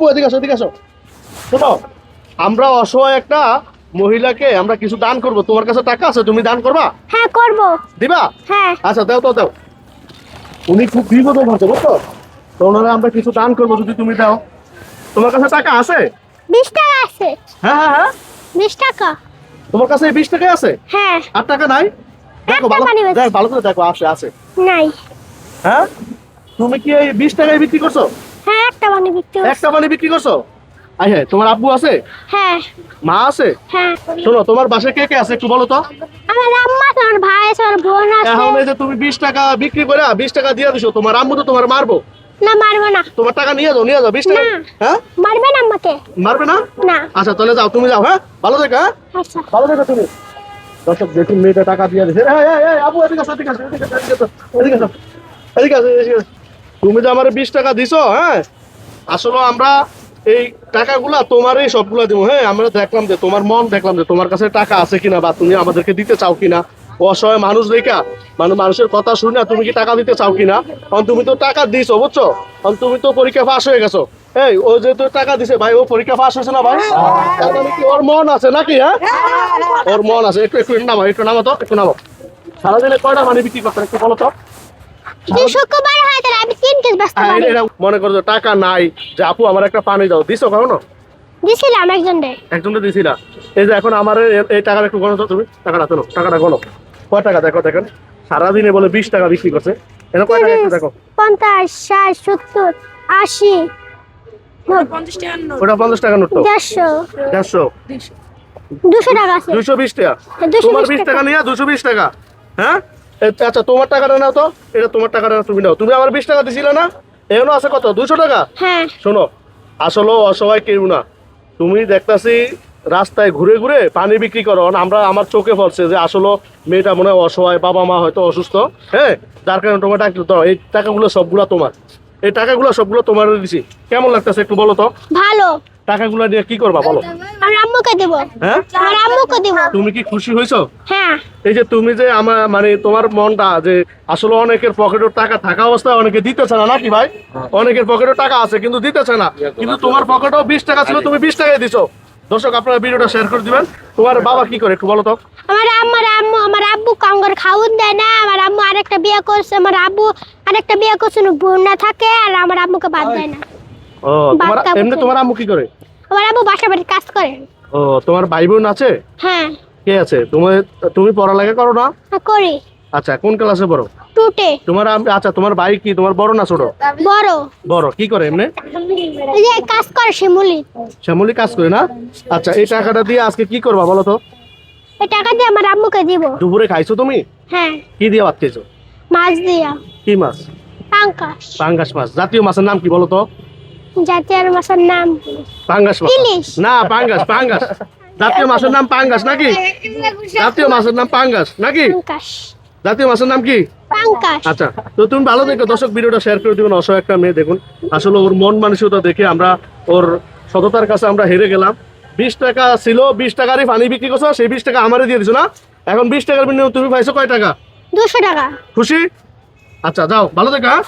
আপু এদিকে আসো, এদিকে আসো। শোনো, আমরা অসহায় একটা মহিলাকে আমরা কিছু দান করব। তোমার কাছে টাকা আছে, তুমি দান করবা? হ্যাঁ করব। দিবা? হ্যাঁ। আচ্ছা দাও তো দাও। উনি খুব বিপদ হচ্ছে বুঝছো, তো ওনারা আমরা কিছু দান করবো যদি তুমি দাও। তোমার কাছে টাকা আছে? 20 টাকা আছে। হ্যাঁ হ্যাঁ হ্যাঁ। 20 টাকা? তোমার কাছে 20 টাকা আছে? হ্যাঁ। আর টাকা নাই? দেখো একটা ভালো, পানি বেশি। দেখ ভালো করে দেখো, আছে আছে। নাই। হ্যাঁ, তুমি কি এই 20 টাকায় বিক্রি করছো? হ্যাঁ একটা পানি বিক্রি করছি। একটা পানি বিক্রি করছো? আই হ্যাঁ, তোমার আব্বু আছে? হ্যাঁ। মা আছে? হ্যাঁ। শোনো, তোমার বাসায় কে কে আছে একটু বলো তো। আমার আম্মা আছে, আমার ভাই আছে, আমার বোন আছে। এখন এই যে তুমি 20 টাকা বিক্রি করে 20 টাকা দিয়ে দিছো, তোমার আম্মু তো তোমার মারবো। না মারবো না। তোমার টাকা নিয়ে যাও, নিয়ে যাও 20 টাকা। না। হ্যাঁ, মারবে না আমাকে? মারবে না? না। আচ্ছা তাহলে যাও, তুমি যাও। হ্যাঁ, ভালো থেকো। হ্যাঁ, আচ্ছা। ভালো থেকো তুমি। দর্শক দেখুন, মেয়েটা টাকা দিয়ে দিছে। এই এই এই আবু এদিকে আসো, এদিকে আসো, এদিকে আসো, এদিকে আসো, এদিকে আসো, এদিকে আসো। তুমি যে আমারে 20 টাকা দিছো, হ্যাঁ, আসলে আমরা এই টাকাগুলা তোমারই সবগুলা দিব। হ্যাঁ, আমরা দেখলাম যে তোমার মন, দেখলাম যে তোমার কাছে টাকা আছে কিনা বা তুমি আমাদেরকে দিতে চাও কিনা। অসহায় মানুষ দেখা, মানুষের কথা শুনে তুমি কি টাকা দিতে চাও কিনা। কারণ তুমি তো টাকা দিছো বুঝছো, কারণ তুমি তো পরীক্ষা পাস হয়ে গেছো। এই ও যে তো টাকা দিছে ভাই, ও পরীক্ষা পাস হয়েছে না ভাই? তার মানে কি ওর মন আছে নাকি? হ্যাঁ, ওর মন আছে। একটু একটু নামো, একটু নামো তো, একটু নামো। সারাদিনে কয়টা পানি বিক্রি করতে একটু বলো তো। যদি শুক্রবার হয় তাহলে আমি 3 কেজি বেচতে হ্যাঁ, পারি। এরা মনে করো যে টাকা নাই, যে আপু আমার একটা পানি দাও, দিছো কখনো? দিছিলাম একজনকে। একজনকে দিছিলা। এই যে এখন আমার এই টাকাটা একটু গণো তো তুমি, টাকাটা তোলো, টাকাটা গণো। কয় টাকা দেখো, দেখেন সারাদিনে বলে 20 টাকা বিক্রি করছে। এটা কয় টাকা একটু দেখো। 50, 60, 70, 80, ওটা 50 টাকা নোট তো। 150, 150, 200 টাকা আছে। 220 টাকা। 220 তোমার 20 টাকা নিয়ে 220 টাকা। হ্যাঁ, আচ্ছা তোমার টাকাটা নাও তো, এটা তোমার টাকাটা তুমি নাও। তুমি আমার 20 টাকা দিছিলে না, এখনো আছে কত, 200 টাকা। হ্যাঁ। শোনো, আসলে অসহায় কেউ না, তুমি দেখতাছি রাস্তায় ঘুরে ঘুরে পানি বিক্রি করো। আমরা, আমার চোখে পড়ছে যে আসলে মেয়েটা মনে হয় অসহায়, বাবা মা হয়তো অসুস্থ। হ্যাঁ, যার কারণে তোমার টাকা দাও। এই টাকাগুলো সবগুলো তোমার, এই টাকাগুলো সবগুলো তোমার দিছি। কেমন লাগতেছে একটু বলো তো। ভালো। টাকাগুলো নিয়ে কি করবা বলো। আমার আম্মুকে দেব। হ্যাঁ, আমার আম্মুকে দেব। তুমি কি খুশি হয়েছো? হ্যাঁ। এই যে তুমি যে আমার মানে তোমার মনটা যে আসলে অনেকের পকেটের টাকা থাকা অবস্থায় অনেকে দিতেছে না নাকি ভাই? অনেকের পকেটে টাকা আছে কিন্তু দিতেছে না, কিন্তু তোমার পকেটেও 20 টাকা ছিল, তুমি 20 টাকায় দিছো। দর্শক আপনারা ভিডিওটা শেয়ার করে দিবেন। তোমার বাবা কি করে একটু বলো তো। আমার আব্বু কাম করে খাওন দেয় না। আমার আম্মু আরেকটা বিয়ে করছে। আমার আব্বু আরেকটা বিয়ে করছে, বোন না থাকে, আর আমার আম্মুকে বাদ দেয় না। ও, তোমার এমনি তোমার আম্মু কি করে? আমার আব্বু বাসা বাড়ির কাজ করে। ও, তোমার ভাই বোন আছে? হ্যাঁ। কে আছে? তুমি পড়ালেখা করো না? করি। আচ্ছা, কোন ক্লাসে পড়ো? 2-তে। তোমার আচ্ছা, তোমার ভাই কি তোমার বড় না ছোট? বড়। বড়। কি করে এমনি? এই যে কাজ করে শিমুলি। শ্যামলি কাজ করে না? আচ্ছা, এই টাকাটা দিয়ে আজকে কি করবা বলো তো। এই টাকা দিয়ে আমার আম্মুকে দিব। দুপুরে খাইছো তুমি? হ্যাঁ। কি দিয়ে ভাত খেয়েছো? মাছ দিয়া। কি মাছ? পাঙ্কাশ। পাঙ্গাস মাছ। জাতীয় মাছের নাম কি বলো তো? জাতীয় মাছের নাম পাঙ্গাস মাছ ইলিশ। না, পাঙ্গাস, পাঙ্গাস। জাতীয় মাছের নাম পাঙ্গাস নাকি? জাতীয় মাছের নাম পাঙ্গাস নাকি? পাঙ্কাশ। জাতীয় মাছের নাম কি? পাঙ্কাশ। আচ্ছা, তো তুমি ভালো দেখো দর্শক, ভিডিওটা শেয়ার করে দিবেন। অসহায় একটা মেয়ে দেখুন, আসলে ওর মন মানসিকতা দেখে আমরা ওর সততার কাছে আমরা হেরে গেলাম। 20 টাকা ছিল, 20 টাকারই পানি বিক্রি করছো, সেই 20 টাকা আমারে দিয়ে দিছো না। এখন 20 টাকার বিনিময়ে তুমি পাইছো কয় টাকা? 200 টাকা। খুশি? আচ্ছা যাও, ভালো থেকো। হ্যাঁ।